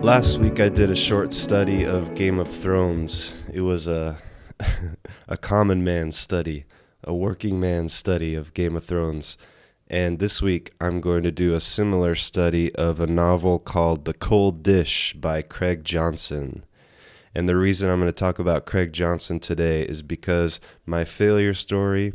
Last week I did a short study of Game of Thrones. It was a common man's study, a working man's study of Game of Thrones. And this week I'm going to do a similar study of a novel called The Cold Dish by Craig Johnson. And the reason I'm going to talk about Craig Johnson today is because my failure story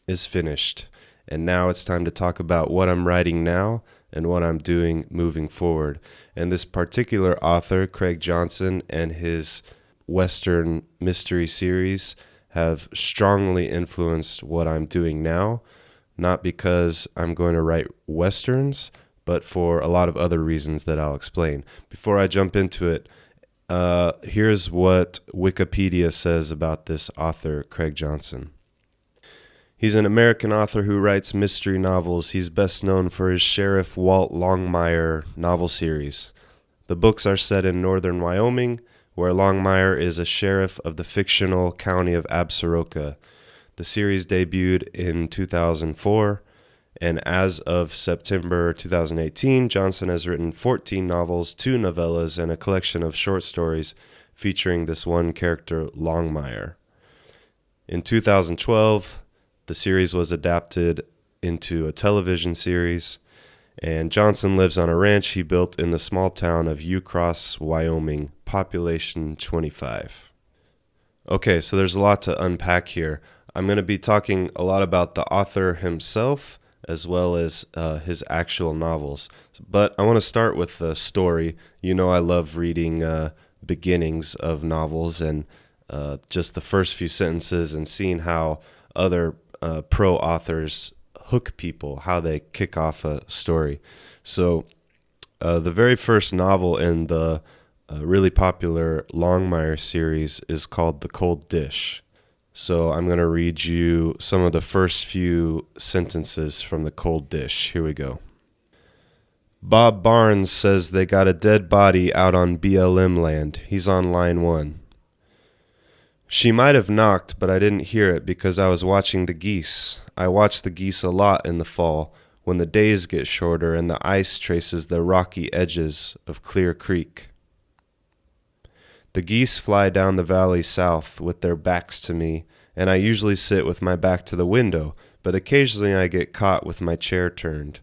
is finished. And now it's time to talk about what I'm writing now and what I'm doing moving forward. And this particular author, Craig Johnson, and his Western mystery series have strongly influenced what I'm doing now, not because I'm going to write Westerns, but for a lot of other reasons that I'll explain. Before I jump into it, here's what Wikipedia says about this author, Craig Johnson. He's an American author who writes mystery novels. He's best known for his Sheriff Walt Longmire novel series. The books are set in northern Wyoming, where Longmire is a sheriff of the fictional county of Absaroka. The series debuted in 2004, and as of September 2018, Johnson has written 14 novels, 2 novellas, and a collection of short stories featuring this one character, Longmire. In 2012, the series was adapted into a television series, and Johnson lives on a ranch he built in the small town of Ucross, Wyoming, population 25. Okay, so there's a lot to unpack here. I'm going to be talking a lot about the author himself as well as his actual novels. But I want to start with the story. You know I love reading beginnings of novels and just the first few sentences and seeing how other pro authors hook people, how they kick off a story. So the very first novel in the really popular Longmire series is called The Cold Dish. So I'm going to read you some of the first few sentences from The Cold Dish. Here we go. Bob Barnes says they got a dead body out on BLM land. He's on line 1. She might have knocked, but I didn't hear it because I was watching the geese. I watch the geese a lot in the fall, when the days get shorter and the ice traces the rocky edges of Clear Creek. The geese fly down the valley south with their backs to me, and I usually sit with my back to the window, but occasionally I get caught with my chair turned.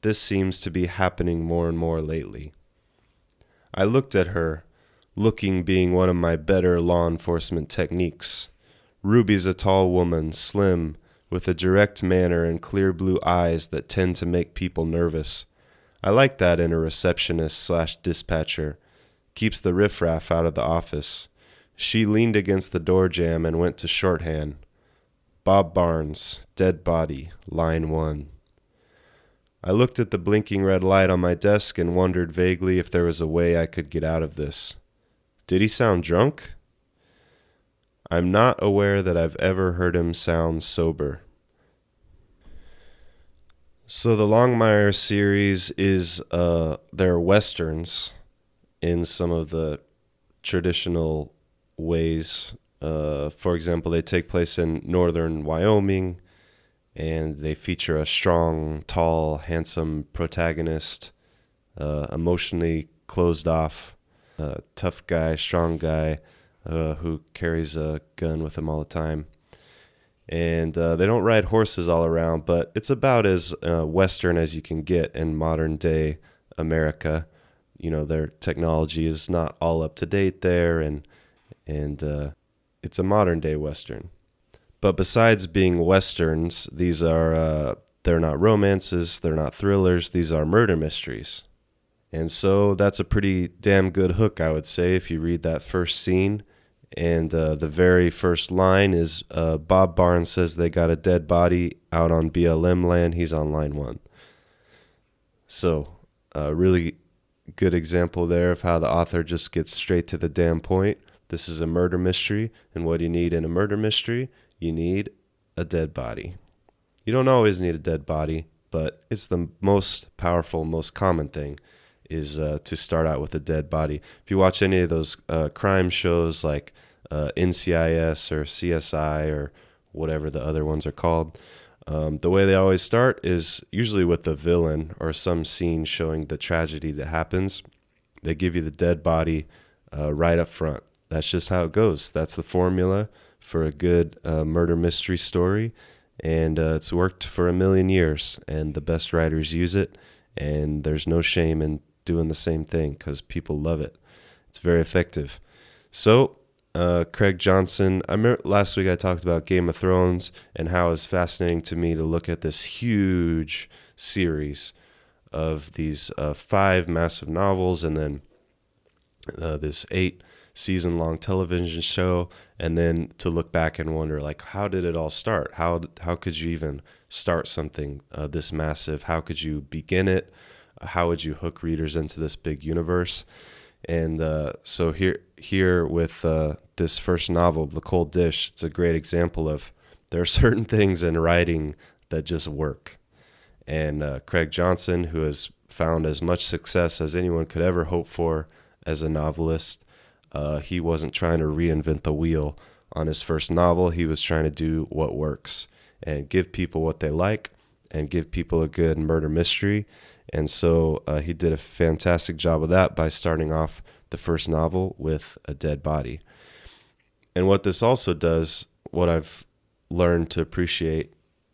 This seems to be happening more and more lately. I looked at her, looking being one of my better law enforcement techniques. Ruby's a tall woman, slim, with a direct manner and clear blue eyes that tend to make people nervous. I like that in a receptionist/dispatcher. Keeps the riffraff out of the office. She leaned against the door jamb and went to shorthand. Bob Barnes, dead body, line 1. I looked at the blinking red light on my desk and wondered vaguely if there was a way I could get out of this. Did he sound drunk? I'm not aware that I've ever heard him sound sober. So the Longmire series is they're westerns in some of the traditional ways. For example, they take place in northern Wyoming, and they feature a strong, tall, handsome protagonist, emotionally closed off, tough guy, strong guy, who carries a gun with him all the time. And they don't ride horses all around, but it's about as Western as you can get in modern day America. You know, their technology is not all up to date there, and it's a modern day Western. But besides being Westerns, these are they're not romances, they're not thrillers, these are murder mysteries. And so that's a pretty damn good hook, I would say, if you read that first scene. And the very first line is Bob Barnes says they got a dead body out on BLM land. He's on line 1. So really good example there of how the author just gets straight to the damn point. This is a murder mystery, and what do you need in a murder mystery? You need a dead body. You don't always need a dead body, but it's the most powerful, most common thing is to start out with a dead body. If you watch any of those crime shows like NCIS or CSI or whatever the other ones are called, the way they always start is usually with the villain or some scene showing the tragedy that happens. They give you the dead body right up front. That's just how it goes. That's the formula for a good murder mystery story. And it's worked for a million years. And the best writers use it. And there's no shame in doing the same thing because people love it. It's very effective. So, Craig Johnson, I remember last week I talked about Game of Thrones and how it was fascinating to me to look at this huge series of these 5 massive novels and then this 8-season-long television show, and then to look back and wonder, like, how did it all start? How could you even start something this massive? How could you begin it? How would you hook readers into this big universe? And so here with this first novel, The Cold Dish, it's a great example of there are certain things in writing that just work. And Craig Johnson, who has found as much success as anyone could ever hope for as a novelist, he wasn't trying to reinvent the wheel on his first novel. He was trying to do what works and give people what they like and give people a good murder mystery. And so he did a fantastic job of that by starting off the first novel with a dead body. And what this also does, what I've learned to appreciate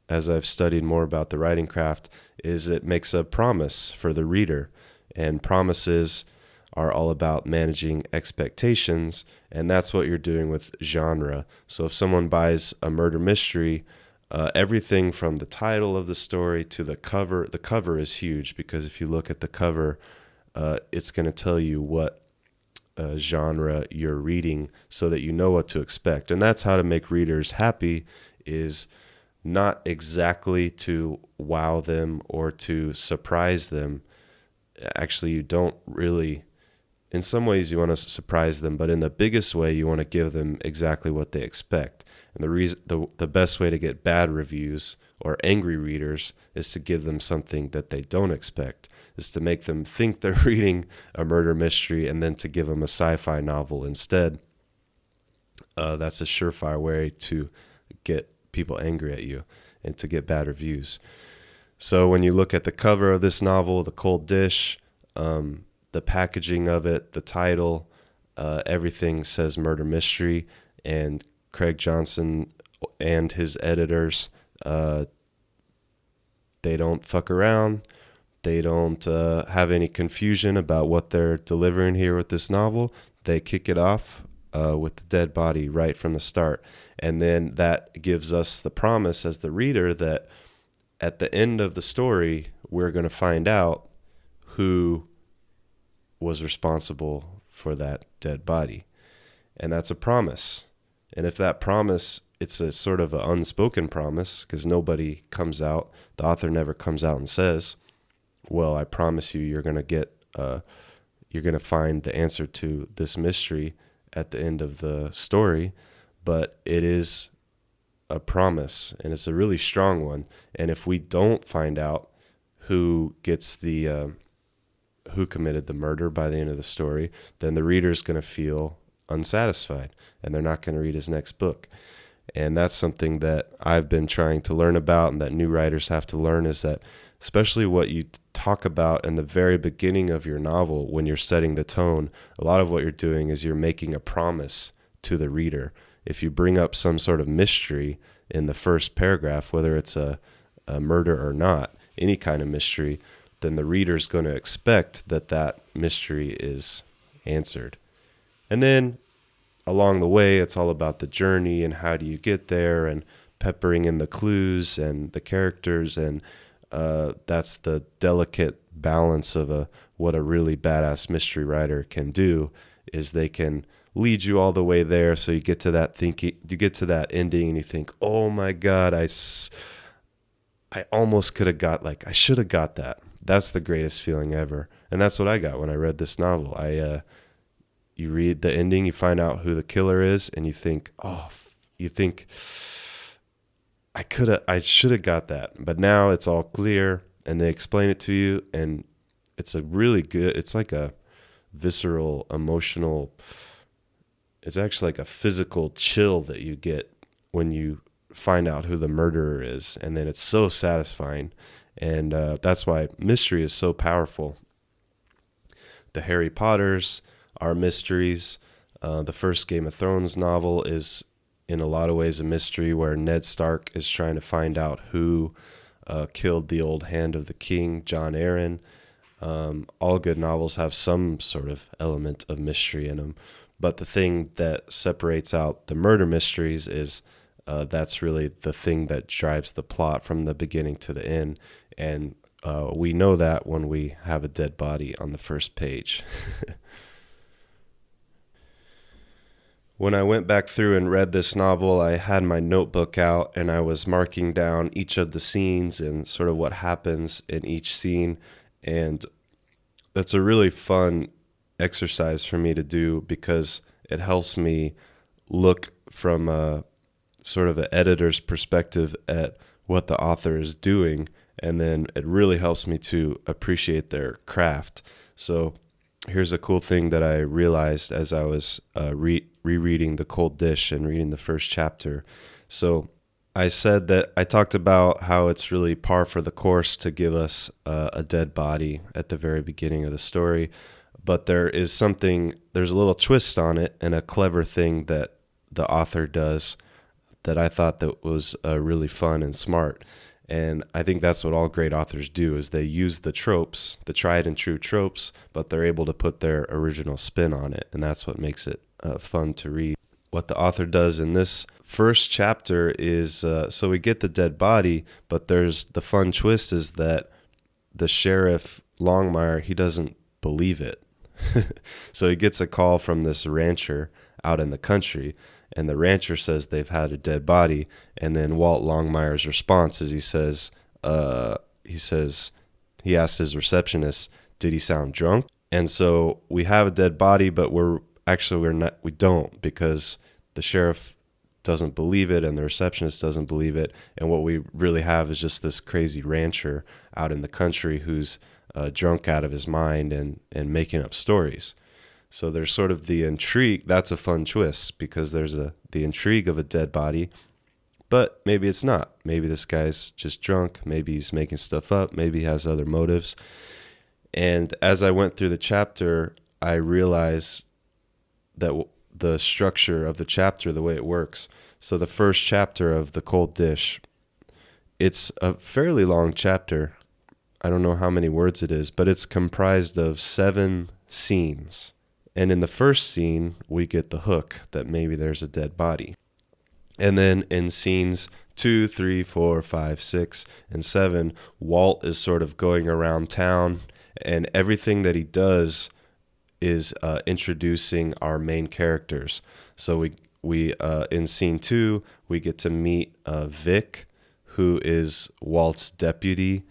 as I've studied more about the writing craft, is it makes a promise for the reader. And promises are all about managing expectations, and that's what you're doing with genre. So if someone buys a murder mystery, everything from the title of the story to the cover is huge, because if you look at the cover, it's going to tell you what genre you're reading so that you know what to expect. And that's how to make readers happy, is not exactly to wow them or to surprise them. Actually, you don't really. In some ways, you want to surprise them, but in the biggest way, you want to give them exactly what they expect. And the best way to get bad reviews or angry readers is to give them something that they don't expect, is to make them think they're reading a murder mystery and then to give them a sci-fi novel instead. That's a surefire way to get people angry at you and to get bad reviews. So when you look at the cover of this novel, The Cold Dish, the packaging of it, the title, everything says murder mystery. And Craig Johnson and his editors, they don't fuck around. They don't have any confusion about what they're delivering here with this novel. They kick it off with the dead body right from the start. And then that gives us the promise as the reader that at the end of the story, we're going to find out who was responsible for that dead body. And that's a promise. And if that promise, it's a sort of an unspoken promise, because nobody comes out, the author never comes out and says, well, I promise you, you're going to find the answer to this mystery at the end of the story. But it is a promise, and it's a really strong one. And if we don't find out who gets who committed the murder by the end of the story, then the reader's going to feel unsatisfied, and they're not going to read his next book. And that's something that I've been trying to learn about, and that new writers have to learn, is that especially what you talk about in the very beginning of your novel, when you're setting the tone, a lot of what you're doing is you're making a promise to the reader. If you bring up some sort of mystery in the first paragraph, whether it's a murder or not, any kind of mystery, then the reader's going to expect that mystery is answered. And then along the way, it's all about the journey and how do you get there, and peppering in the clues and the characters. And that's the delicate balance of what a really badass mystery writer can do, is they can lead you all the way there. So you get to that you get to that ending and you think, oh my God, I almost could have got, I should have got that. That's the greatest feeling ever. And that's what I got when I read this novel. You read the ending, you find out who the killer is, and you think, I should have got that. But now it's all clear. and they explain it to you, and it's a really good, it's like a visceral, emotional, it's actually like a physical chill that you get when you find out who the murderer is, and then it's so satisfying. And that's why mystery is so powerful. The Harry Potters are mysteries. The first Game of Thrones novel is in a lot of ways a mystery, where Ned Stark is trying to find out who killed the old Hand of the King, Jon Arryn. All good novels have some sort of element of mystery in them. But the thing that separates out the murder mysteries is that's really the thing that drives the plot from the beginning to the end. And we know that when we have a dead body on the first page. When I went back through and read this novel, I had my notebook out and I was marking down each of the scenes and sort of what happens in each scene. And that's a really fun exercise for me to do, because it helps me look from a sort of an editor's perspective at what the author is doing. And then it really helps me to appreciate their craft. So here's a cool thing that I realized as I was rereading The Cold Dish and reading the first chapter. So I said that I talked about how it's really par for the course to give us a dead body at the very beginning of the story. But there's a little twist on it, and a clever thing that the author does that I thought that was really fun and smart. And I think that's what all great authors do, is they use the tropes, the tried and true tropes, but they're able to put their original spin on it. And that's what makes it fun to read. What the author does in this first chapter is, so we get the dead body, but there's the fun twist is that the sheriff, Longmire, he doesn't believe it. So he gets a call from this rancher out in the country, and the rancher says they've had a dead body. And then Walt Longmire's response is he asks his receptionist, did he sound drunk? And so we have a dead body, but we don't, because the sheriff doesn't believe it and the receptionist doesn't believe it. And what we really have is just this crazy rancher out in the country who's drunk out of his mind and making up stories. So there's sort of the intrigue. That's a fun twist, because there's the intrigue of a dead body, but maybe it's not. Maybe this guy's just drunk. Maybe he's making stuff up. Maybe he has other motives. And as I went through the chapter, I realized that the structure of the chapter, the way it works. So the first chapter of The Cold Dish, it's a fairly long chapter. I don't know how many words it is, but it's comprised of 7 scenes. And in the first scene, we get the hook that maybe there's a dead body. And then in scenes 2, 3, 4, 5, 6, and 7, Walt is sort of going around town, and everything that he does is introducing our main characters. So we in scene 2, we get to meet Vic, who is Walt's deputy,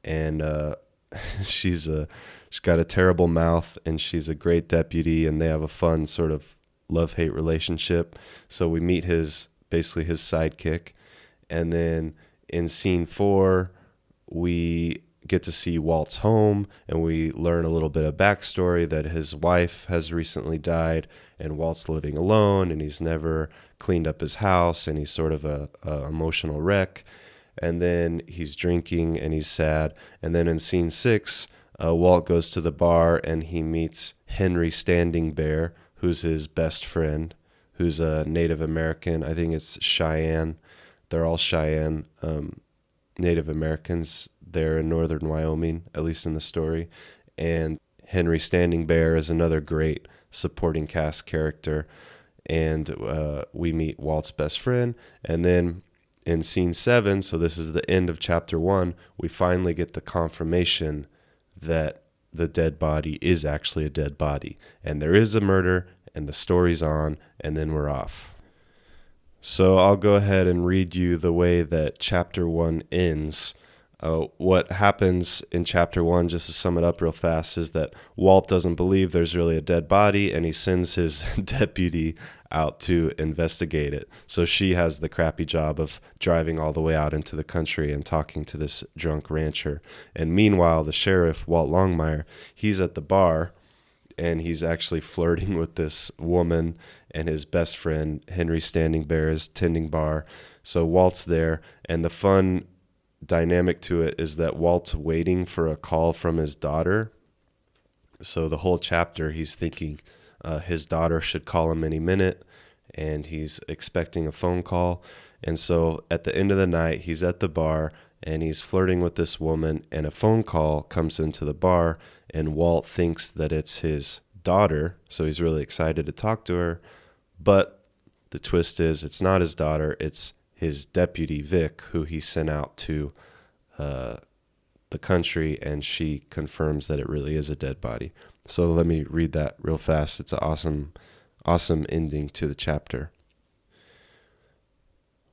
and she's got a terrible mouth, and she's a great deputy, and they have a fun sort of love-hate relationship. So we meet basically his sidekick. And then in scene 4, we get to see Walt's home, and we learn a little bit of backstory that his wife has recently died, and Walt's living alone, and he's never cleaned up his house, and he's sort of a emotional wreck. And then he's drinking, and he's sad. And then in scene 6, Walt goes to the bar, and he meets Henry Standing Bear, who's his best friend, who's a Native American. I think it's Cheyenne. They're all Cheyenne Native Americans there in northern Wyoming, at least in the story. And Henry Standing Bear is another great supporting cast character. And we meet Walt's best friend. And then in scene 7, so this is the end of chapter 1, we finally get the confirmation that the dead body is actually a dead body. And there is a murder, and the story's on, and then we're off. So I'll go ahead and read you the way that chapter 1 ends. What happens in chapter 1, just to sum it up real fast, is that Walt doesn't believe there's really a dead body, and he sends his deputy out to investigate it. So she has the crappy job of driving all the way out into the country and talking to this drunk rancher. And meanwhile, the sheriff, Walt Longmire, he's at the bar, and he's actually flirting with this woman, and his best friend, Henry Standing Bear, is tending bar. So Walt's there, and the fun dynamic to it is that Walt's waiting for a call from his daughter. So the whole chapter, he's thinking his daughter should call him any minute, and he's expecting a phone call. And so at the end of the night, he's at the bar, and he's flirting with this woman, and a phone call comes into the bar, and Walt thinks that it's his daughter, so he's really excited to talk to her. But the twist is it's not his daughter, it's his deputy, Vic, who he sent out to the country, and she confirms that it really is a dead body. So let me read that real fast. It's an awesome ending to the chapter.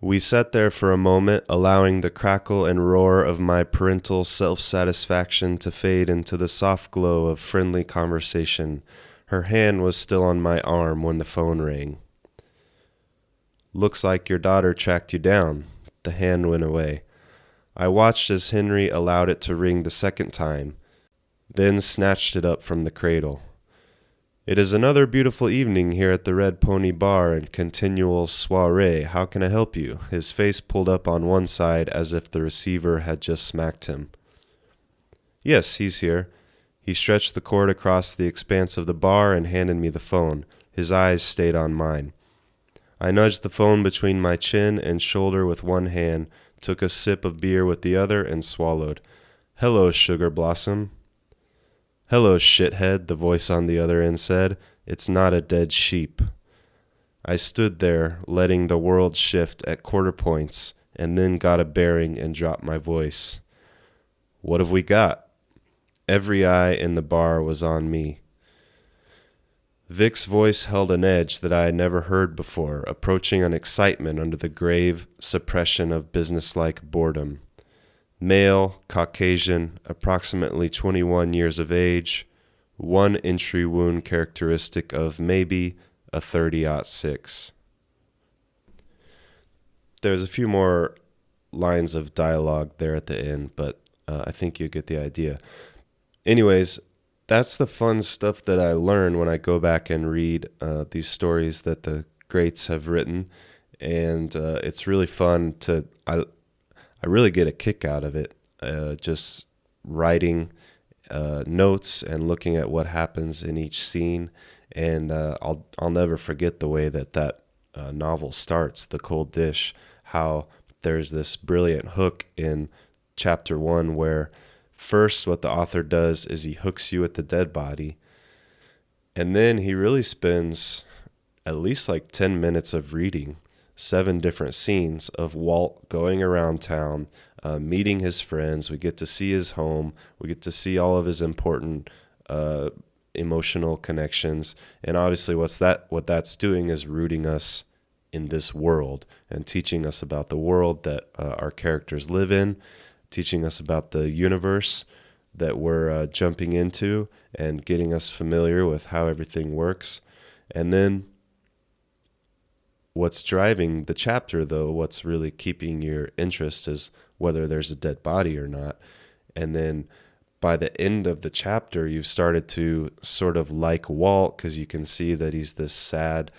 We sat there for a moment, allowing the crackle and roar of my parental self-satisfaction to fade into the soft glow of friendly conversation. Her hand was still on my arm when the phone rang. "Looks like your daughter tracked you down." The hand went away. I watched as Henry allowed it to ring the second time, then snatched it up from the cradle. "It is another beautiful evening here at the Red Pony Bar and continual soiree. How can I help you?" His face pulled up on one side as if the receiver had just smacked him. "Yes, he's here." He stretched the cord across the expanse of the bar and handed me the phone. His eyes stayed on mine. I nudged the phone between my chin and shoulder with one hand, took a sip of beer with the other, and swallowed. "Hello, Sugar Blossom." "Hello, shithead," the voice on the other end said. "It's not a dead sheep." I stood there, letting the world shift at quarter points, and then got a bearing and dropped my voice. "What have we got?" Every eye in the bar was on me. Vic's voice held an edge that I had never heard before, approaching an excitement under the grave suppression of businesslike boredom. Male, Caucasian, approximately 21 years of age, one entry wound characteristic of maybe a 30-06. There's a few more lines of dialogue there at the end, but I think you get the idea. Anyways, that's the fun stuff that I learn when I go back and read these stories that the greats have written, and it's really fun to. I really get a kick out of it, just writing notes and looking at what happens in each scene, and I'll never forget the way that novel starts, The Cold Dish. How there's this brilliant hook in chapter 1 where first, what the author does is he hooks you at the dead body, and then he really spends at least like 10 minutes of reading 7 different scenes of Walt going around town, meeting his friends. We get to see his home. We get to see all of his important emotional connections, and obviously what that's doing is rooting us in this world and teaching us about the world that our characters live in, teaching us about the universe that we're jumping into, and getting us familiar with how everything works. And then what's driving the chapter, though, what's really keeping your interest is whether there's a dead body or not. And then by the end of the chapter, you've started to sort of like Walt, because you can see that he's this sad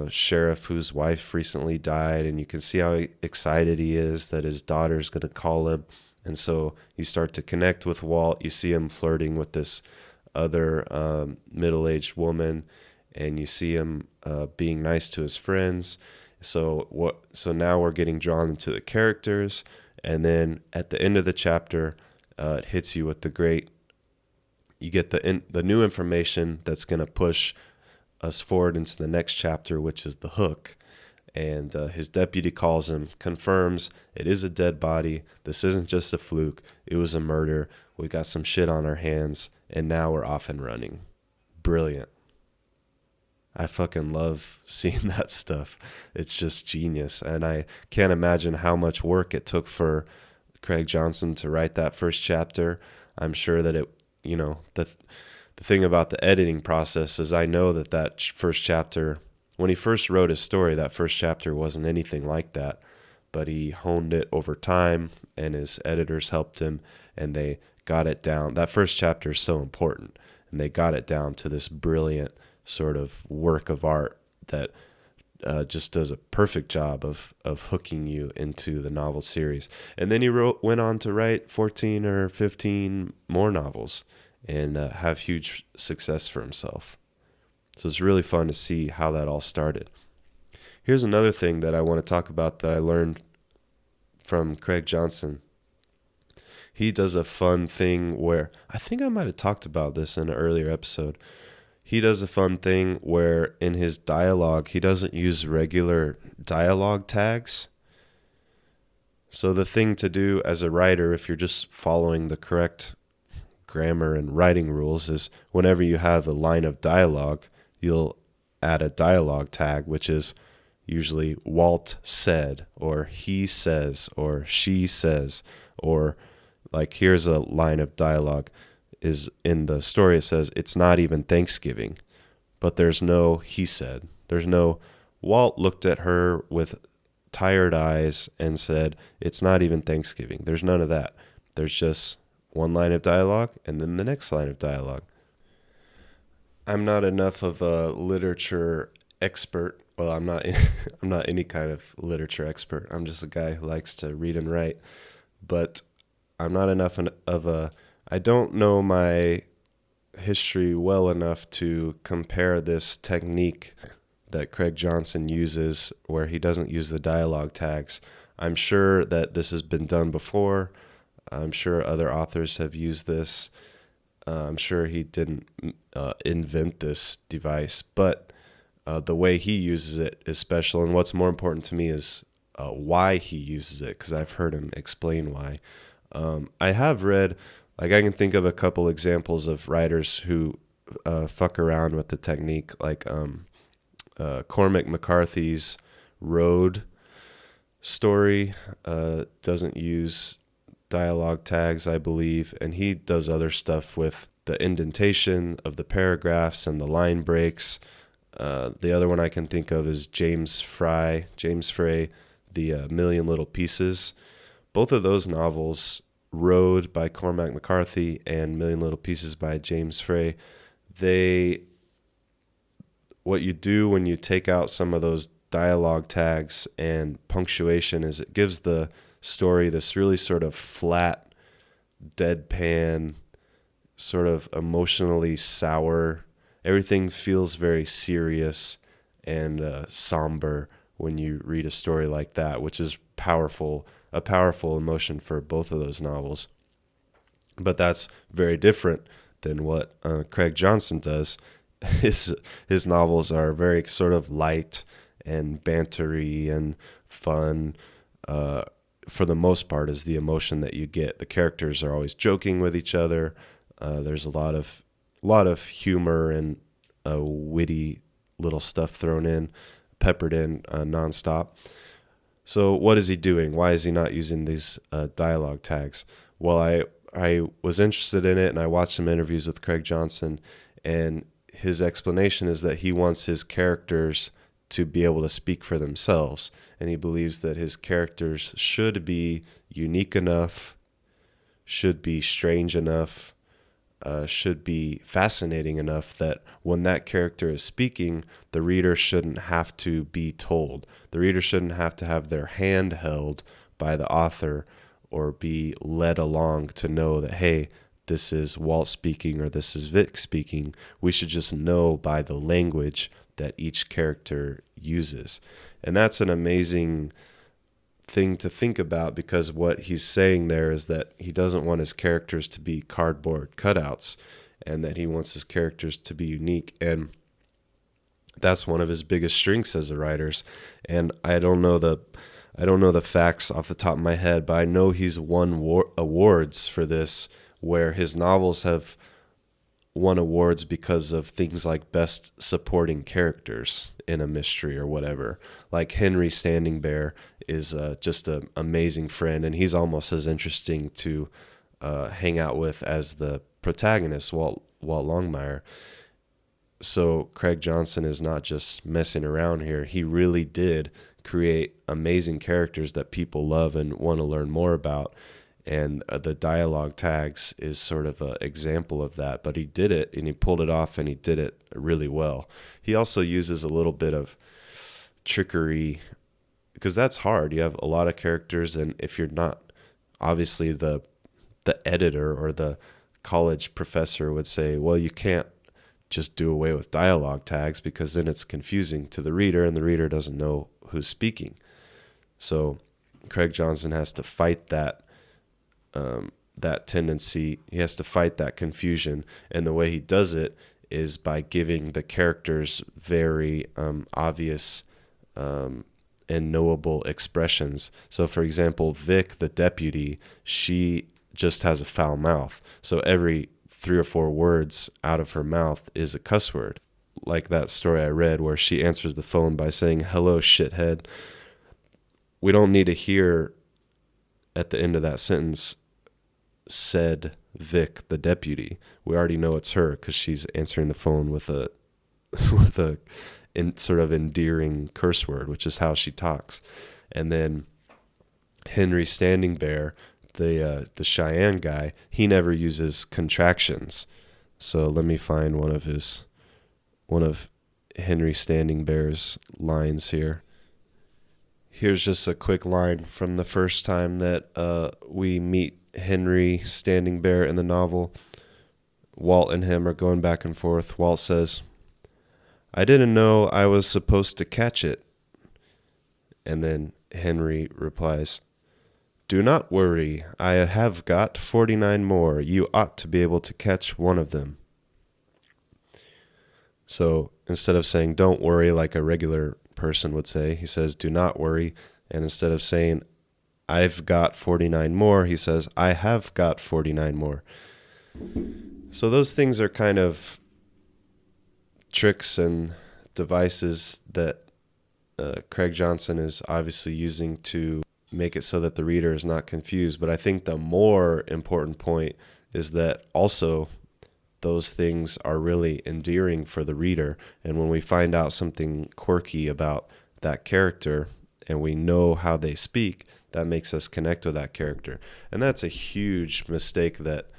sheriff whose wife recently died, and you can see how excited he is that his daughter's going to call him. And so you start to connect with Walt. You see him flirting with this other middle-aged woman, and you see him being nice to his friends. So now we're getting drawn into the characters, and then at the end of the chapter, it hits you with you get the new information that's going to push us forward into the next chapter, which is the hook. And his deputy calls him, confirms it is a dead body. This isn't just a fluke. It was a murder. We got some shit on our hands, and now we're off and running. Brilliant. I fucking love seeing that stuff. It's just genius. And I can't imagine how much work it took for Craig Johnson to write that first chapter. I'm sure that the thing about the editing process is I know that first chapter, when he first wrote his story, that first chapter wasn't anything like that, but he honed it over time, and his editors helped him, and they got it down. That first chapter is so important, and they got it down to this brilliant sort of work of art that just does a perfect job of hooking you into the novel series. And then he went on to write 14 or 15 more novels and have huge success for himself. So it's really fun to see how that all started. Here's another thing that I want to talk about that I learned from Craig Johnson. He does a fun thing where, I think I might have talked about this in an earlier episode. He does a fun thing where in his dialogue, he doesn't use regular dialogue tags. So the thing to do as a writer, if you're just following the correct grammar and writing rules, is whenever you have a line of dialogue, you'll add a dialogue tag, which is usually Walt said, or he says, or she says, or like here's a line of dialogue. Is in the story, it says, it's not even Thanksgiving, but there's no he said. There's no Walt looked at her with tired eyes and said, it's not even Thanksgiving. There's none of that. There's just one line of dialogue and then the next line of dialogue. I'm not enough of a literature expert. Well, I'm not any kind of literature expert. I'm just a guy who likes to read and write, but I'm not enough I don't know my history well enough to compare this technique that Craig Johnson uses where he doesn't use the dialogue tags. I'm sure that this has been done before. I'm sure other authors have used this. I'm sure he didn't invent this device, but the way he uses it is special. And what's more important to me is why he uses it, because I've heard him explain why. I have read... I can think of a couple examples of writers who fuck around with the technique, like Cormac McCarthy's Road story doesn't use dialogue tags, I believe, and he does other stuff with the indentation of the paragraphs and the line breaks. The other one I can think of is James Frey, The Million Little Pieces. Both of those novels, Road by Cormac McCarthy and Million Little Pieces by James Frey, what you do when you take out some of those dialogue tags and punctuation is it gives the story this really sort of flat, deadpan, sort of emotionally sour. Everything feels very serious and somber when you read a story like that, which is a powerful emotion for both of those novels. But that's very different than what Craig Johnson does. His novels are very sort of light and bantery and fun. For the most part, is the emotion that you get. The characters are always joking with each other. There's a lot of humor and witty little stuff peppered in nonstop. So what is he doing? Why is he not using these dialogue tags? Well, I was interested in it, and I watched some interviews with Craig Johnson, and his explanation is that he wants his characters to be able to speak for themselves, and he believes that his characters should be unique enough, should be strange enough, should be fascinating enough that when that character is speaking, the reader shouldn't have to be told. The reader shouldn't have to have their hand held by the author or be led along to know that, hey, this is Walt speaking or this is Vic speaking. We should just know by the language that each character uses. And that's an amazing thing to think about, because what he's saying there is that he doesn't want his characters to be cardboard cutouts, and that he wants his characters to be unique. And that's one of his biggest strengths as a writer. And I don't know the facts off the top of my head, but I know he's won awards for this, where his novels have won awards because of things like best supporting characters in a mystery or whatever. Like Henry Standing Bear is just an amazing friend, and he's almost as interesting to hang out with as the protagonist, Walt Longmire. So Craig Johnson is not just messing around here. He really did create amazing characters that people love and want to learn more about. And the dialogue tags is sort of an example of that. But he did it, and he pulled it off, and he did it really well. He also uses a little bit of trickery, because that's hard. You have a lot of characters, and if you're not, obviously the editor or the college professor would say, well, you can't just do away with dialogue tags, because then it's confusing to the reader, and the reader doesn't know who's speaking. So Craig Johnson has to fight that tendency. He has to fight that confusion, and the way he does it is by giving the characters very obvious and knowable expressions. So, for example, Vic, the deputy, she just has a foul mouth. So every 3 or 4 words out of her mouth is a cuss word. Like that story I read where she answers the phone by saying, "Hello, shithead." We don't need to hear at the end of that sentence, "said Vic, the deputy." We already know it's her because she's answering the phone with a sort of endearing curse word, which is how she talks. And then Henry Standing Bear, the Cheyenne guy, he never uses contractions. So let me find one of Henry Standing Bear's lines here. Here's just a quick line from the first time that we meet Henry Standing Bear in the novel. Walt and him are going back and forth. Walt says, "I didn't know I was supposed to catch it." And then Henry replies, "Do not worry, I have got 49 more. You ought to be able to catch one of them." So instead of saying "don't worry" like a regular person would say, he says "do not worry." And instead of saying "I've got 49 more," he says "I have got 49 more." So those things are kind of tricks and devices that Craig Johnson is obviously using to make it so that the reader is not confused. But I think the more important point is that also those things are really endearing for the reader. And when we find out something quirky about that character and we know how they speak, that makes us connect with that character. And that's a huge mistake that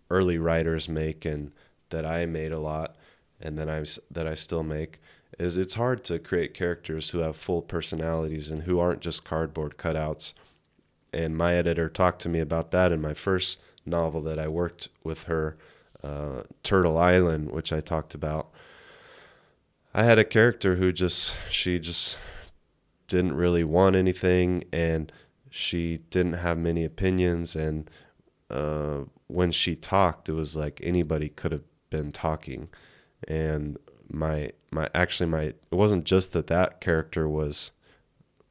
early writers make, and that I made a lot, and that I still make, is it's hard to create characters who have full personalities and who aren't just cardboard cutouts. And my editor talked to me about that in my first novel that I worked with her, Turtle Island, which I talked about. I had a character who she just didn't really want anything, and she didn't have many opinions, and when she talked, it was like anybody could have been talking. And it wasn't just that character was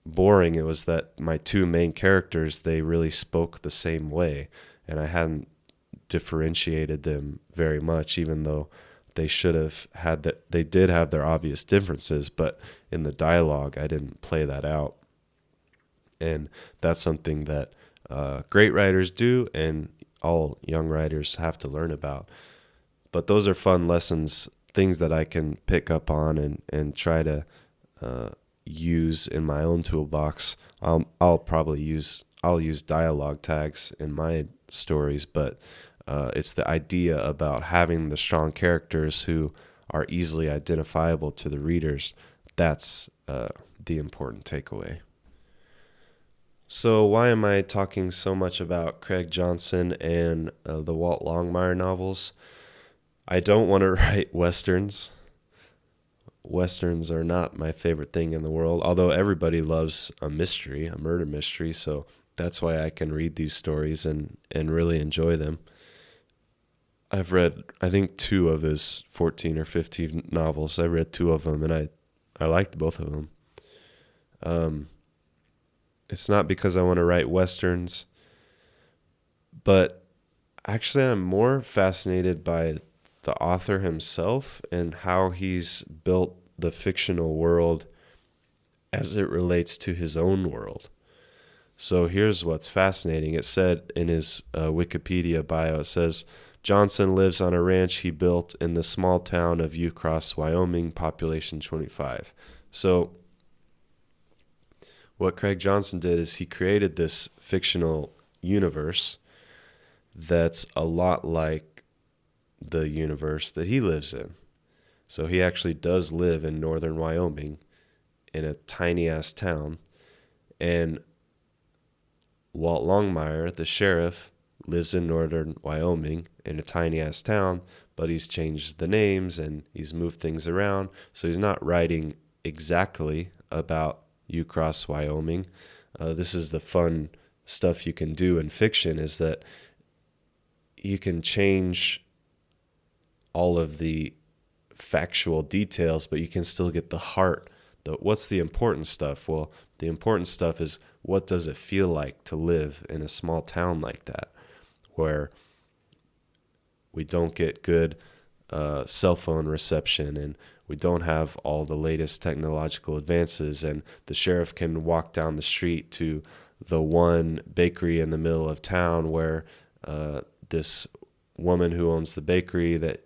boring, it was that my 2 main characters, they really spoke the same way, and I hadn't differentiated them very much, even though they should have had that. They did have their obvious differences, but in the dialogue I didn't play that out. And that's something that great writers do, and all young writers have to learn about. But those are fun lessons, things that I can pick up on and try to use in my own toolbox. I'll use dialogue tags in my stories, but it's the idea about having the strong characters who are easily identifiable to the readers. That's the important takeaway. So why am I talking so much about Craig Johnson and the Walt Longmire novels? I don't want to write Westerns. Westerns are not my favorite thing in the world, although everybody loves a mystery, a murder mystery, so that's why I can read these stories and really enjoy them. I've read, I think, 2 of his 14 or 15 novels. I read 2 of them, and I liked both of them. It's not because I want to write Westerns, but Actually, I'm more fascinated by the author himself and how he's built the fictional world as it relates to his own world. So here's what's fascinating. It said in his Wikipedia bio, it says, Johnson lives on a ranch he built in the small town of Ucross, Wyoming, population 25. So what Craig Johnson did is he created this fictional universe that's a lot like the universe that he lives in. So he actually does live in northern Wyoming in a tiny ass town. And Walt Longmire, the sheriff, lives in northern Wyoming in a tiny ass town, but he's changed the names and he's moved things around. So he's not writing exactly about Ucross, Wyoming. This is the fun stuff you can do in fiction, is that you can change all of the factual details, but you can still get the heart. What's the important stuff? Well, the important stuff is, what does it feel like to live in a small town like that, where we don't get good cell phone reception and we don't have all the latest technological advances, and the sheriff can walk down the street to the one bakery in the middle of town where this woman who owns the bakery that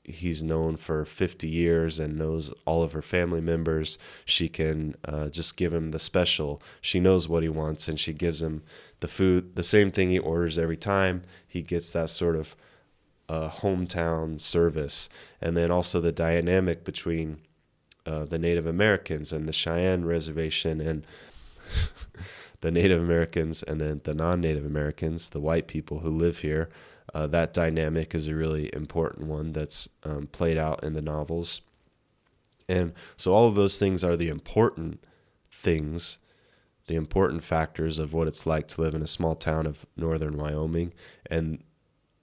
he's known for 50 years and knows all of her family members, she can just give him the special. She knows what he wants and she gives him the food, the same thing he orders every time. He gets that sort of hometown service. And then also the dynamic between the Native Americans and the Cheyenne Reservation, and the Native Americans and then the non-Native Americans, the white people who live here. That dynamic is a really important one that's played out in the novels. And so all of those things are the important things, the important factors of what it's like to live in a small town of northern Wyoming. And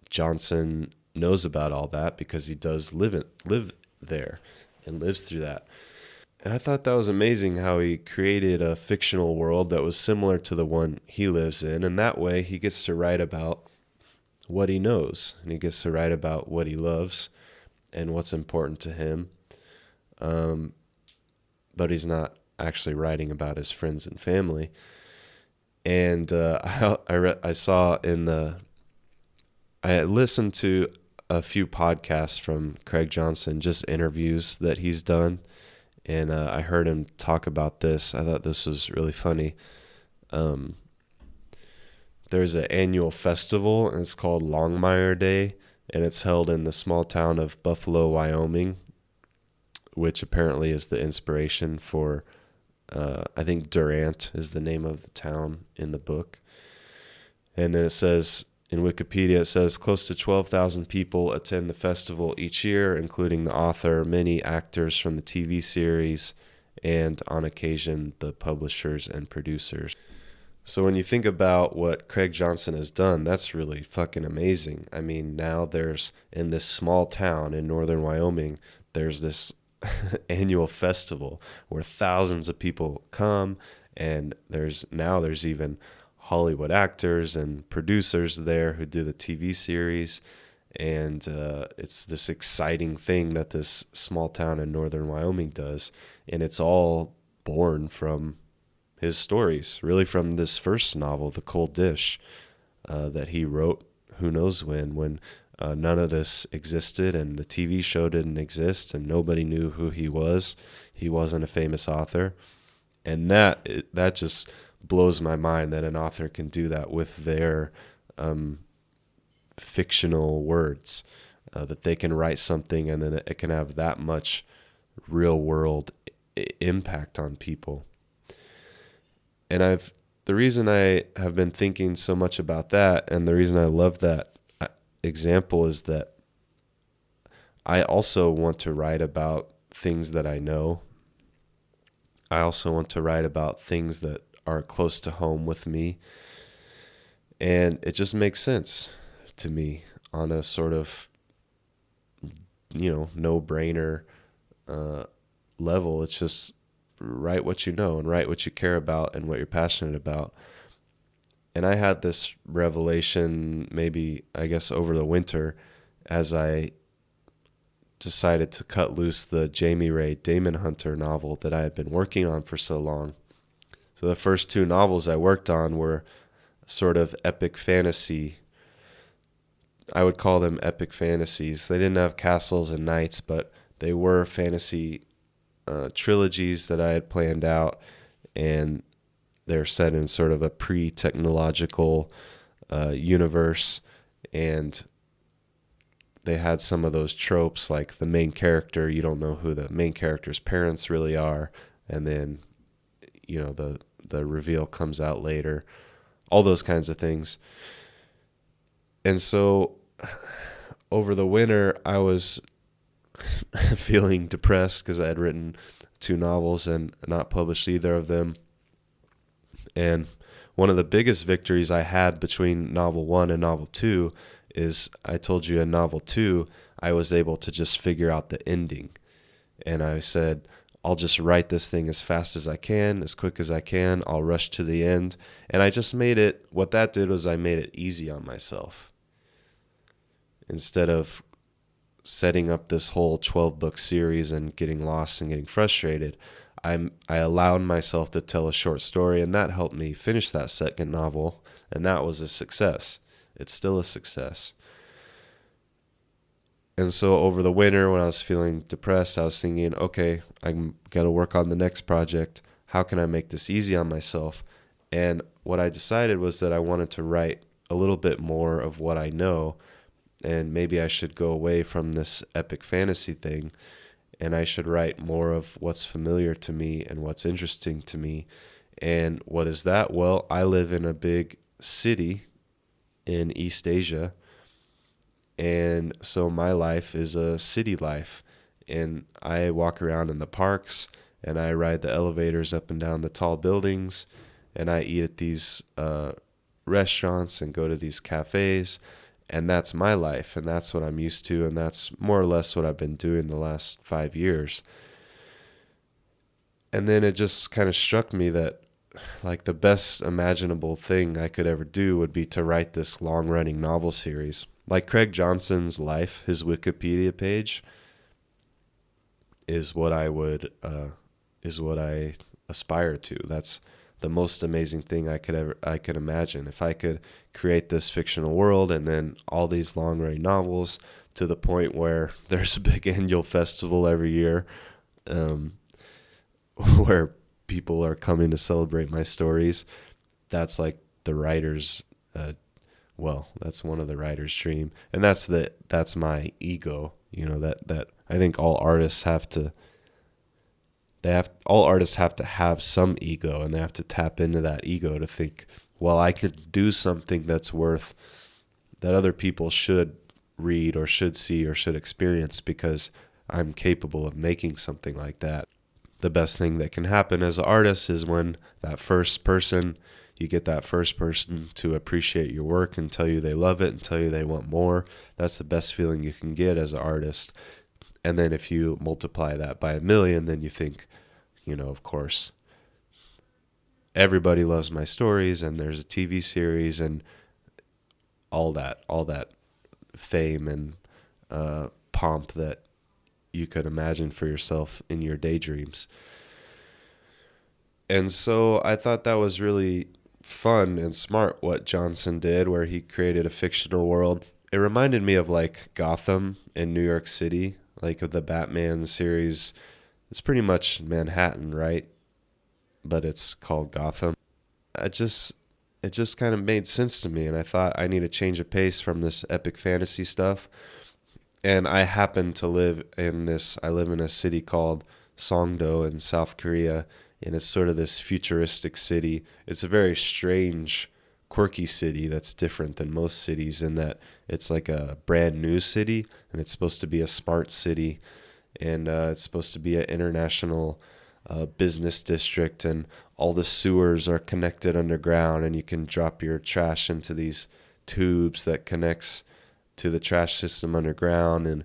Johnson knows about all that because he does live there and lives through that. And I thought that was amazing how he created a fictional world that was similar to the one he lives in. And that way he gets to write about what he knows, and he gets to write about what he loves and what's important to him. But he's not actually writing about his friends and family. And I saw I had listened to a few podcasts from Craig Johnson, just interviews that he's done. And I heard him talk about this. I thought this was really funny. There's an annual festival, and it's called Longmire Day, and it's held in the small town of Buffalo, Wyoming, which apparently is the inspiration for, I think Durant is the name of the town in the book. And then it says, in Wikipedia, it says close to 12,000 people attend the festival each year, including the author, many actors from the TV series, and on occasion, the publishers and producers. So when you think about what Craig Johnson has done, that's really fucking amazing. I mean, now there's, in this small town in northern Wyoming, there's this annual festival where thousands of people come, and there's even Hollywood actors and producers there who do the TV series. And it's this exciting thing that this small town in northern Wyoming does. And it's all born from his stories, really from this first novel, The Cold Dish, that he wrote who knows when none of this existed and the TV show didn't exist and nobody knew who he was. He wasn't a famous author. And that just blows my mind that an author can do that with their fictional words, that they can write something and then it can have that much real world impact on people. And the reason I have been thinking so much about that, and the reason I love that example, is that I also want to write about things that I know. I also want to write about things that are close to home with me. And it just makes sense to me on a sort of, no-brainer level. It's just write what you know and write what you care about and what you're passionate about. And I had this revelation maybe, I guess, over the winter as I decided to cut loose the Jamie Ray Damon Hunter novel that I had been working on for so long. So the first two novels I worked on were sort of epic fantasy. I would call them epic fantasies. They didn't have castles and knights, but they were fantasy trilogies that I had planned out, and they're set in sort of a pre-technological universe, and they had some of those tropes, like the main character, you don't know who the main character's parents really are, and then the reveal comes out later, all those kinds of things. And so over the winter I was feeling depressed because I had written two novels and not published either of them. And one of the biggest victories I had between novel one and novel two is, I told you in novel two, I was able to just figure out the ending. And I said, I'll just write this thing as fast as I can, as quick as I can. I'll rush to the end. And I just made it, what that did was I made it easy on myself. Instead of setting up this whole 12-book series and getting lost and getting frustrated, I allowed myself to tell a short story, and that helped me finish that second novel, and that was a success. It's still a success. And so over the winter, when I was feeling depressed, I was thinking, okay, I'm got to work on the next project. How can I make this easy on myself? And what I decided was that I wanted to write a little bit more of what I know, and maybe I should go away from this epic fantasy thing, and I should write more of what's familiar to me and what's interesting to me. And what is that? Well, I live in a big city in East Asia, and so my life is a city life, and I walk around in the parks, and I ride the elevators up and down the tall buildings, and I eat at these restaurants and go to these cafes, and that's my life, and that's what I'm used to, and that's more or less what I've been doing the last 5 years. And then it just kind of struck me that, like, the best imaginable thing I could ever do would be to write this long-running novel series. Like Craig Johnson's life, his Wikipedia page is what I aspire to. That's the most amazing thing I could imagine. If I could create this fictional world and then all these long-running novels to the point where there's a big annual festival every year, where people are coming to celebrate my stories, that's like the writer's that's one of the writer's dream, and that's my ego. That I think all artists have to have some ego, and they have to tap into that ego to think, well, I could do something that's worth, that other people should read or should see or should experience, because I'm capable of making something like that. The best thing that can happen as an artist is when you get that first person to appreciate your work and tell you they love it and tell you they want more. That's the best feeling you can get as an artist. And then if you multiply that by 1,000,000, then you think, of course, everybody loves my stories, and there's a TV series and all that fame and pomp that you could imagine for yourself in your daydreams. And so I thought that was really fun and smart what Johnson did, where he created a fictional world. It reminded me of like Gotham in New York City, like of the Batman series. It's pretty much Manhattan, right? But it's called Gotham. It just kind of made sense to me, and I thought I need a change of pace from this epic fantasy stuff. And I happen to live in a city called Songdo in South Korea, and it's sort of this futuristic city. It's a very strange, quirky city that's different than most cities, in that it's like a brand new city, and it's supposed to be a smart city, and it's supposed to be an international business district, and all the sewers are connected underground, and you can drop your trash into these tubes that connects to the trash system underground. And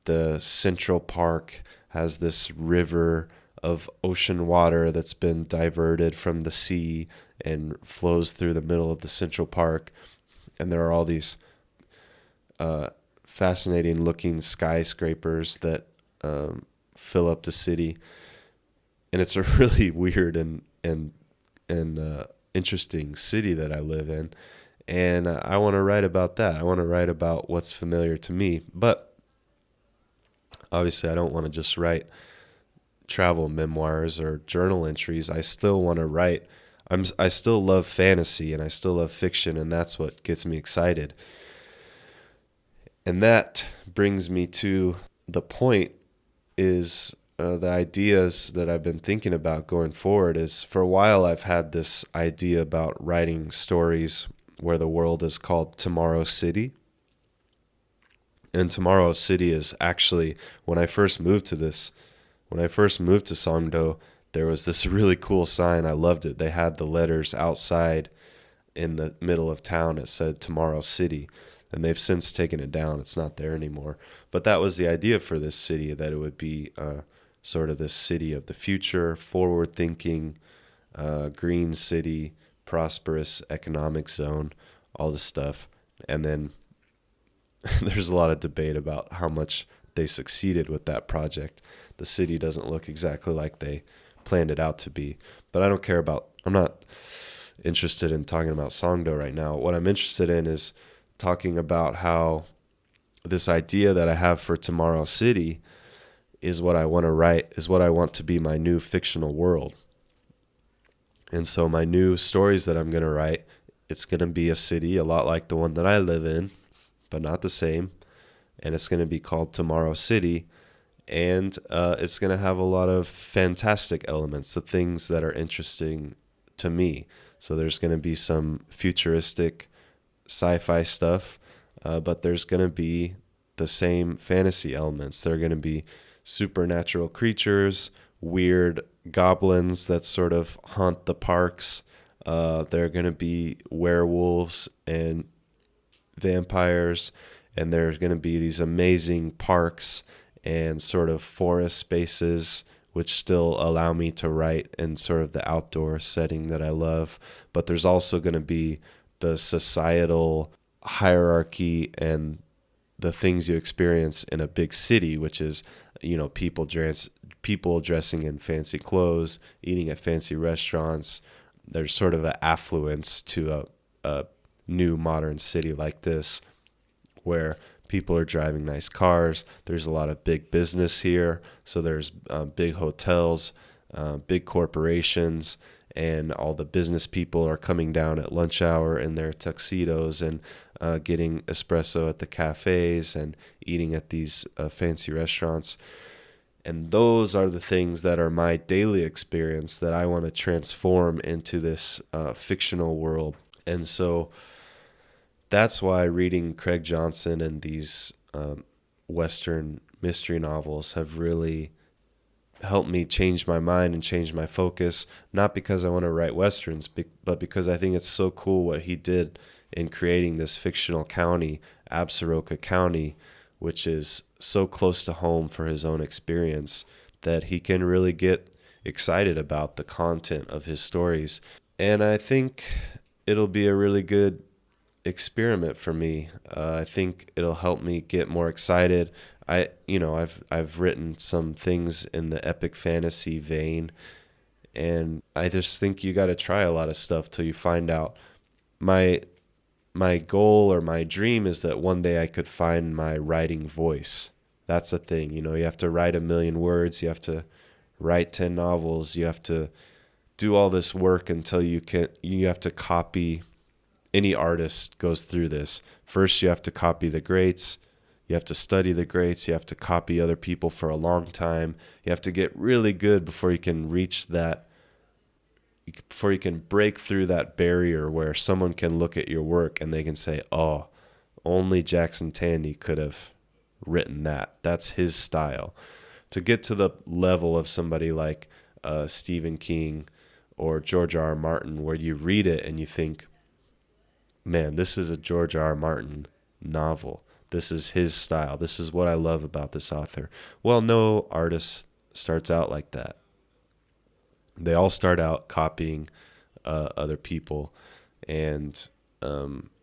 the Central Park has this river of ocean water that's been diverted from the sea, and flows through the middle of the Central Park. And there are all these fascinating looking skyscrapers that fill up the city. And it's a really weird and interesting city that I live in. And I want to write about that. I want to write about what's familiar to me. But obviously, I don't want to just write travel memoirs or journal entries. I still want to write. I still love fantasy and I still love fiction, and that's what gets me excited. And that brings me to the point is the ideas that I've been thinking about going forward is, for a while I've had this idea about writing stories where the world is called Tomorrow City. And Tomorrow City is actually, when I first moved to Songdo, there was this really cool sign. I loved it. They had the letters outside in the middle of town. It said Tomorrow City. And they've since taken it down. It's not there anymore. But that was the idea for this city, that it would be sort of this city of the future, forward-thinking, green city, prosperous economic zone, all this stuff. And then there's a lot of debate about how much they succeeded with that project. The city doesn't look exactly like they planned it out to be. But I'm not interested in talking about Songdo right now. What I'm interested in is talking about how this idea that I have for Tomorrow City is what I want to write, is what I want to be my new fictional world. And so my new stories that I'm going to write, it's going to be a city a lot like the one that I live in, but not the same. And it's going to be called Tomorrow City. And it's going to have a lot of fantastic elements, the things that are interesting to me. So there's going to be some futuristic sci-fi stuff, but there's going to be the same fantasy elements. There are going to be supernatural creatures, weird goblins that sort of haunt the parks. There are going to be werewolves and vampires, and there's going to be these amazing parks and sort of forest spaces which still allow me to write in sort of the outdoor setting that I love. But there's also going to be the societal hierarchy and the things you experience in a big city, which is, people dressing in fancy clothes, eating at fancy restaurants. There's sort of an affluence to a new modern city like this, where people are driving nice cars. There's a lot of big business here. So there's big hotels, big corporations, and all the business people are coming down at lunch hour in their tuxedos and getting espresso at the cafes and eating at these fancy restaurants. And those are the things that are my daily experience that I want to transform into this fictional world. And so that's why reading Craig Johnson and these Western mystery novels have really helped me change my mind and change my focus, not because I want to write Westerns, but because I think it's so cool what he did in creating this fictional county, Absaroka County, which is so close to home for his own experience that he can really get excited about the content of his stories. And I think it'll be a really good experiment for me. I think it'll help me get more excited. I've written some things in the epic fantasy vein, and I just think you got to try a lot of stuff till you find out. My goal or my dream is that one day I could find my writing voice. That's the thing. You have to write 1 million words. You have to write 10 novels. You have to do all this work until you have to copy. Any artist goes through this. First, you have to copy the greats. You have to study the greats. You have to copy other people for a long time. You have to get really good before you can reach that, before you can break through that barrier where someone can look at your work and they can say, oh, only Jackson Tandy could have written that. That's his style. To get to the level of somebody like Stephen King or George R. R. Martin, where you read it and you think, man, this is a George R. R. Martin novel. This is his style. This is what I love about this author. Well, no artist starts out like that. They all start out copying other people and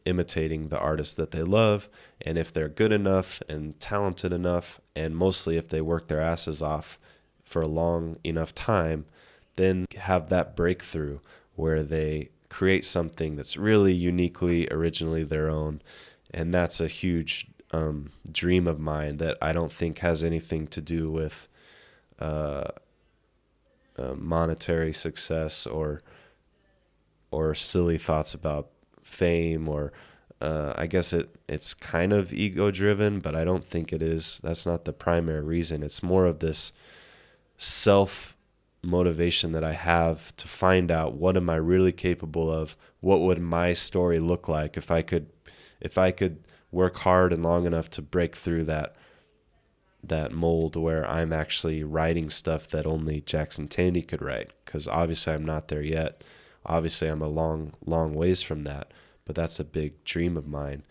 imitating the artists that they love. And if they're good enough and talented enough, and mostly if they work their asses off for a long enough time, then have that breakthrough where they create something that's really uniquely, originally their own. And that's a huge dream of mine that I don't think has anything to do with monetary success or silly thoughts about fame, or I guess it's kind of ego driven, but I don't think it is. That's not the primary reason. It's more of this self motivation that I have to find out what am I really capable of. What would my story look like if I could work hard and long enough to break through that mold where I'm actually writing stuff that only Jackson Tandy could write, because obviously I'm not there yet. Obviously I'm a long ways from that, but that's a big dream of mine.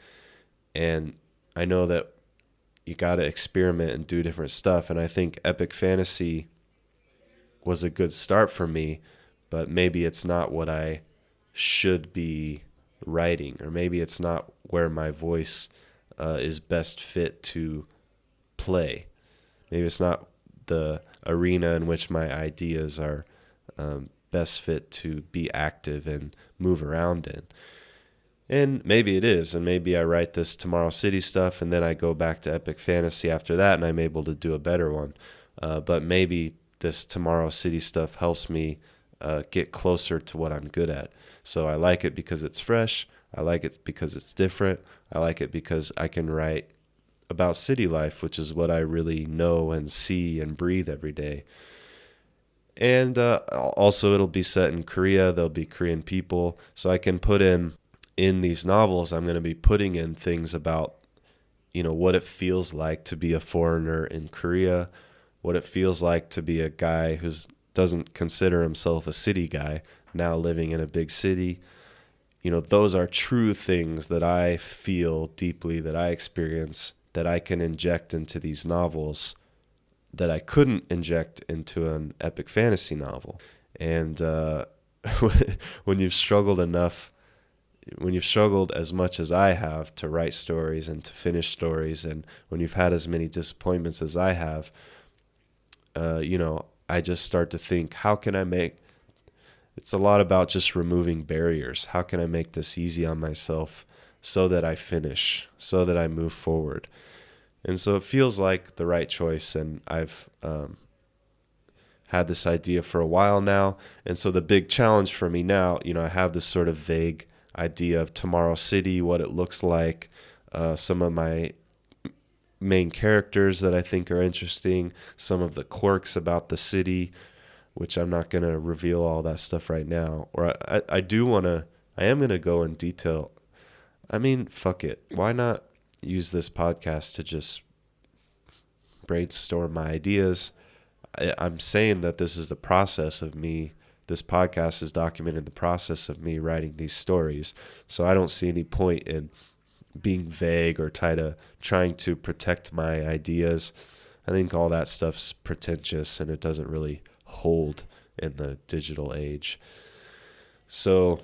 And I know that you got to experiment and do different stuff, and I think epic fantasy was a good start for me, but maybe it's not what I should be writing, or maybe it's not where my voice is best fit to play. Maybe it's not the arena in which my ideas are best fit to be active and move around in. And maybe it is, and maybe I write this Tomorrow City stuff and then I go back to epic fantasy after that and I'm able to do a better one. But maybe this Tomorrow City stuff helps me get closer to what I'm good at. So I like it because it's fresh. I like it because it's different. I like it because I can write about city life, which is what I really know and see and breathe every day. And also it'll be set in Korea. There'll be Korean people. So I can put in these novels, I'm going to be putting in things about, what it feels like to be a foreigner in Korea, what it feels like to be a guy who doesn't consider himself a city guy, now living in a big city. Those are true things that I feel deeply, that I experience, that I can inject into these novels that I couldn't inject into an epic fantasy novel. And when you've struggled as much as I have to write stories and to finish stories, and when you've had as many disappointments as I have, I just start to think, how can I it's a lot about just removing barriers. How can I make this easy on myself so that I finish, so that I move forward? And so it feels like the right choice, and I've had this idea for a while now. And so the big challenge for me now, I have this sort of vague idea of Tomorrow City, what it looks like, some of my main characters that I think are interesting, some of the quirks about the city, which I'm not going to reveal all that stuff right now. Or I am going to go in detail. I mean, fuck it. Why not use this podcast to just brainstorm my ideas? I'm saying that this is the process of me. This podcast is documenting the process of me writing these stories. So I don't see any point in being vague or trying to protect my ideas. I think all that stuff's pretentious and it doesn't really hold in the digital age. So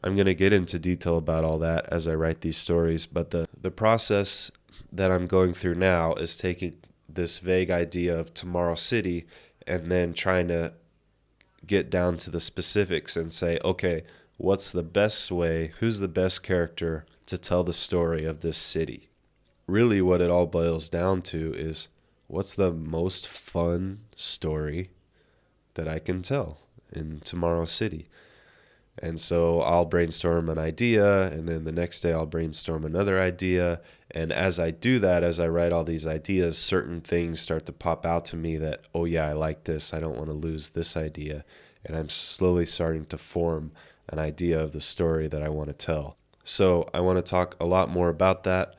I'm going to get into detail about all that as I write these stories. But the process that I'm going through now is taking this vague idea of Tomorrow City and then trying to get down to the specifics and say, okay, what's the best way? Who's the best character to tell the story of this city? Really what it all boils down to is, what's the most fun story that I can tell in Tomorrow City? And so I'll brainstorm an idea, and then the next day I'll brainstorm another idea. And as I do that, as I write all these ideas, certain things start to pop out to me that, oh yeah, I like this. I don't want to lose this idea. And I'm slowly starting to form an idea of the story that I want to tell. So I want to talk a lot more about that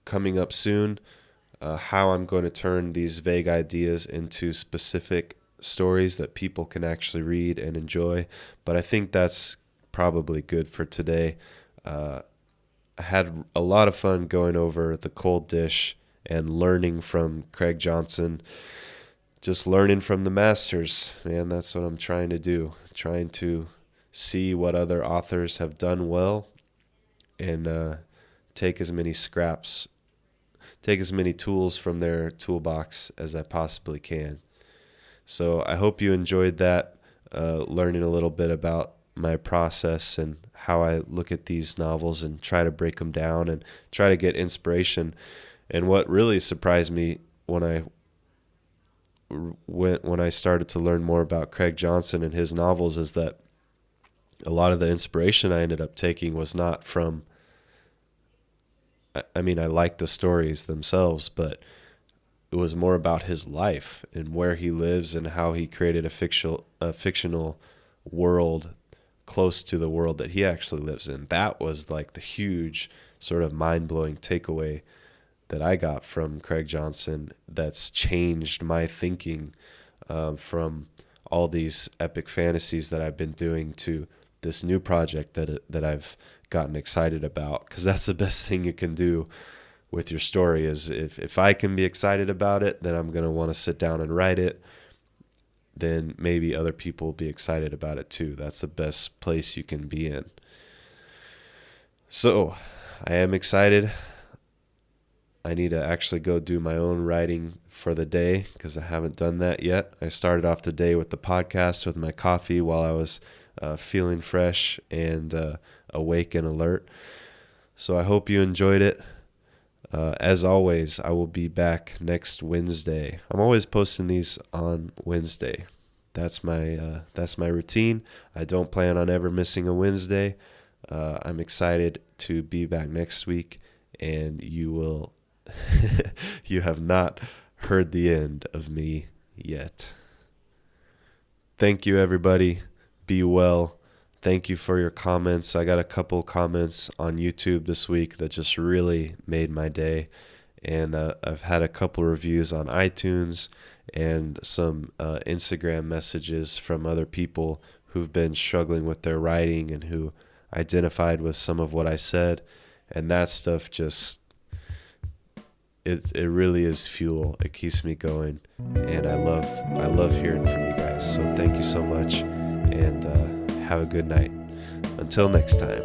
coming up soon, how I'm going to turn these vague ideas into specific stories that people can actually read and enjoy. But I think that's probably good for today. I had a lot of fun going over The Cold Dish and learning from Craig Johnson. just learning from the masters, man. That's what I'm trying to do. Trying to see what other authors have done well and take as many scraps, take as many tools from their toolbox as I possibly can. So I hope you enjoyed that, learning a little bit about my process and how I look at these novels and try to break them down and try to get inspiration. And what really surprised me when I started to learn more about Craig Johnson and his novels is that a lot of the inspiration I ended up taking was not from, I mean, I liked the stories themselves, but it was more about his life and where he lives and how he created a fictional world close to the world that he actually lives in. That was like the huge sort of mind-blowing takeaway that I got from Craig Johnson that's changed my thinking from all these epic fantasies that I've been doing to this new project that I've gotten excited about, because that's the best thing you can do with your story is if I can be excited about it, then I'm going to want to sit down and write it. Then maybe other people will be excited about it too. That's the best place you can be in. So I am excited. I need to actually go do my own writing for the day because I haven't done that yet. I started off the day with the podcast with my coffee while I was feeling fresh and awake and alert. So I hope you enjoyed it. As always, I will be back next Wednesday. I'm always posting these on Wednesday. That's my routine. I don't plan on ever missing a Wednesday. I'm excited to be back next week, and you have not heard the end of me yet. Thank you, everybody. Be well. Thank you for your comments. I got a couple comments on YouTube this week that just really made my day. And I've had a couple reviews on iTunes and some Instagram messages from other people who've been struggling with their writing and who identified with some of what I said. And that stuff just, it really is fuel. It keeps me going. And I love hearing from you guys. So thank you so much. And have a good night. Until next time.